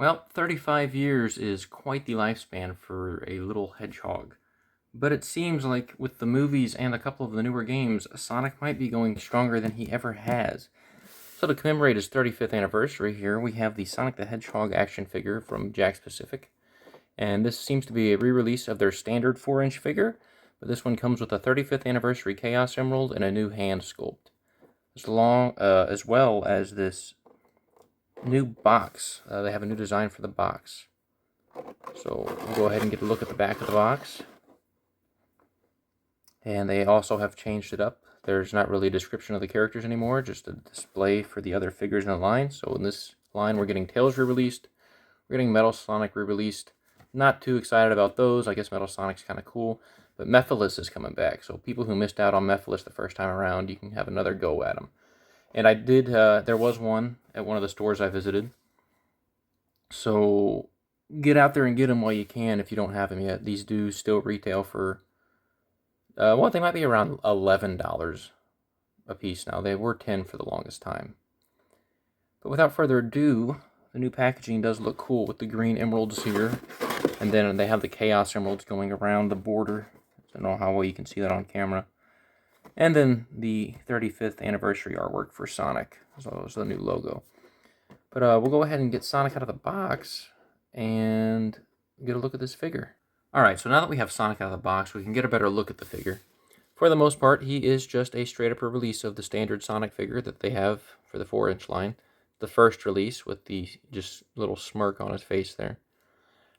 Well, 35 years is quite the lifespan for a little hedgehog. But it seems like with the movies and a couple of the newer games, Sonic might be going stronger than he ever has. So to commemorate his 35th anniversary here, we have the Sonic the Hedgehog action figure from Jakks Pacific. And this seems to be a re-release of their standard 4-inch figure, but this one comes with a 35th anniversary Chaos Emerald and a new hand sculpt. As well as this new box. They have a new design for the box. So we'll go ahead and get a look at the back of the box. And they also have changed it up. There's not really a description of the characters anymore, just a display for the other figures in the line. So in this line, we're getting Tails re-released. We're getting Metal Sonic re-released. Not too excited about those. I guess Metal Sonic's kind of cool. But Mephiles is coming back. So people who missed out on Mephiles the first time around, you can have another go at him. And I did, there was one at one of the stores I visited. So get out there and get them while you can if you don't have them yet. These do still retail for, well, they might be around $11 a piece now. They were $10 for the longest time. But without further ado, the new packaging does look cool with the green emeralds here. And then they have the Chaos Emeralds going around the border. I don't know how well you can see that on camera. And then the 35th anniversary artwork for Sonic. So it's the new logo. But we'll go ahead and get Sonic out of the box and get a look at this figure. Alright, so now that we have Sonic out of the box, we can get a better look at the figure. For the most part, he is just a straight up release of the standard Sonic figure that they have for the 4-inch line. The first release with the just little smirk on his face there.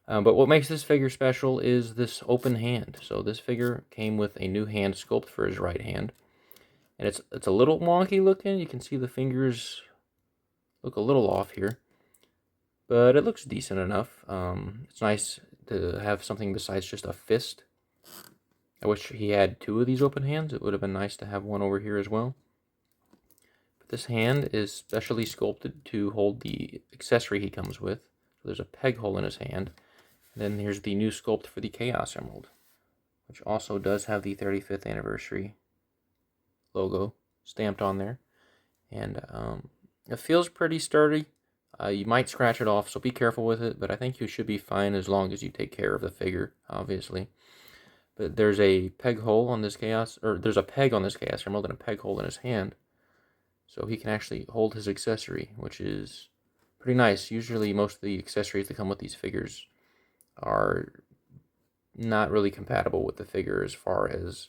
But what makes this figure special is this open hand. So this figure came with a new hand sculpt for his right hand. And it's a little wonky looking. You can see the fingers look a little off here. But it looks decent enough. It's nice to have something besides just a fist. I wish he had 2 of these open hands. It would have been nice to have one over here as well. But this hand is specially sculpted to hold the accessory he comes with. So there's a peg hole in his hand. And then here's the new sculpt for the Chaos Emerald, which also does have the 35th anniversary logo stamped on there. And it feels pretty sturdy. You might scratch it off, so be careful with it, but I think you should be fine as long as you take care of the figure, obviously. But there's a peg hole on this there's a peg on this Chaos Emerald and a peg hole in his hand. So he can actually hold his accessory, which is pretty nice. Usually most of the accessories that come with these figures are not really compatible with the figure as far as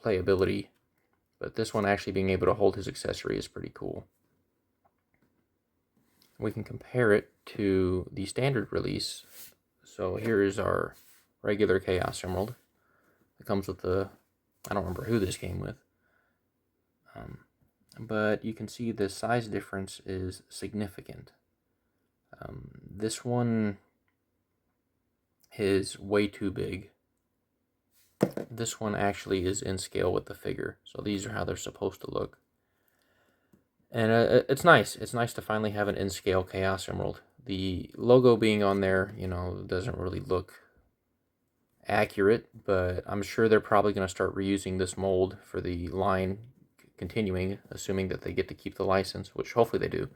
playability. But this one actually being able to hold his accessory is pretty cool. We can compare it to the standard release. So here is our regular Chaos Emerald. It comes with the, I don't remember who this came with. But you can see the size difference is significant. This one is way too big. This one actually is in scale with the figure. So these are how they're supposed to look. And it's nice. It's nice to finally have an in-scale Chaos Emerald. The logo being on there, you know, doesn't really look accurate, but I'm sure they're probably going to start reusing this mold for the line continuing, assuming that they get to keep the license, which hopefully they do.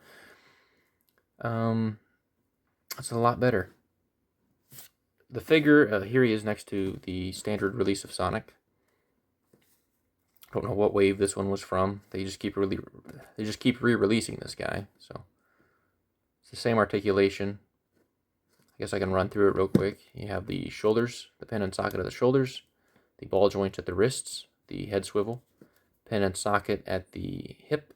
It's a lot better. The figure, here he is next to the standard release of Sonic. Don't know what wave this one was from. They just keep re-releasing this guy. So it's the same articulation. I guess I can run through it real quick. You have the shoulders, the pin and socket of the shoulders, the ball joints at the wrists, the head swivel, pin and socket at the hip,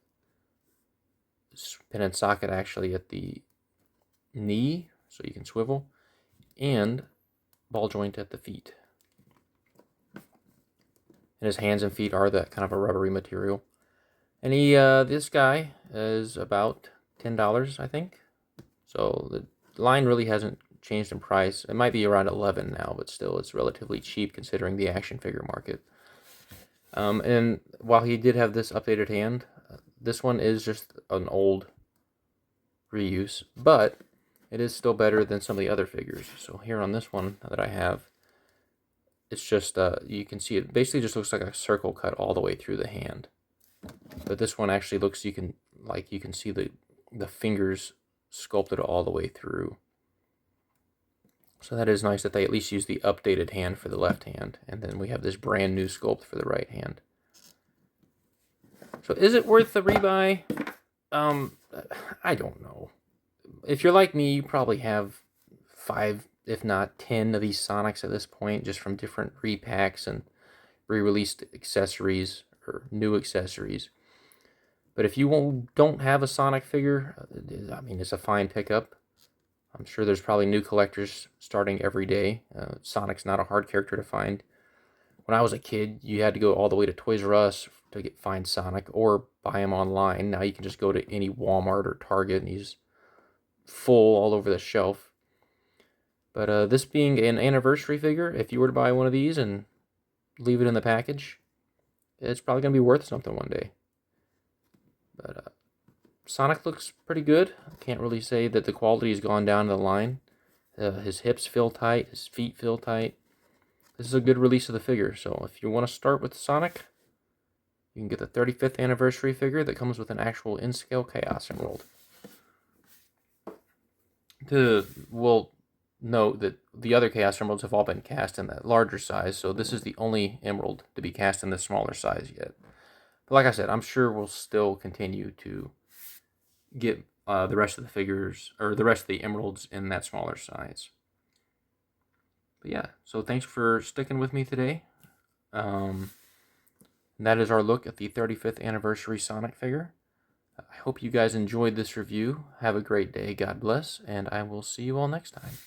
pin and socket actually at the knee, so you can swivel, and ball joint at the feet. And his hands and feet are that kind of a rubbery material. And this guy is about $10, I think. So the line really hasn't changed in price. It might be around $11 now, but still it's relatively cheap considering the action figure market. And while he did have this updated hand, this one is just an old reuse, but it is still better than some of the other figures. So here on this one that I have, it's just, you can see it basically just looks like a circle cut all the way through the hand. But this one actually looks, you can see the fingers sculpted all the way through. So that is nice that they at least use the updated hand for the left hand, and then we have this brand new sculpt for the right hand. So is it worth the rebuy? I don't know. If you're like me, you probably have 5, if not 10 of these Sonics at this point, just from different repacks and re-released accessories or new accessories. But if you don't have a Sonic figure, I mean, it's a fine pickup. I'm sure there's probably new collectors starting every day. Sonic's not a hard character to find. When I was a kid, you had to go all the way to Toys R Us to find Sonic or buy him online. Now you can just go to any Walmart or Target and he's full all over the shelf. But this being an anniversary figure, if you were to buy one of these and leave it in the package, it's probably going to be worth something one day. But Sonic looks pretty good. I can't really say that the quality has gone down the line. His hips feel tight. His feet feel tight. This is a good release of the figure. So if you want to start with Sonic, you can get the 35th anniversary figure that comes with an actual in-scale Chaos Emerald. We'll note that the other Chaos Emeralds have all been cast in that larger size, so this is the only emerald to be cast in the smaller size yet. But like I said, I'm sure we'll still continue to get the rest of the figures, or the rest of the emeralds in that smaller size. But yeah, so thanks for sticking with me today. That is our look at the 35th anniversary Sonic figure. I hope you guys enjoyed this review. Have a great day, God bless, and I will see you all next time.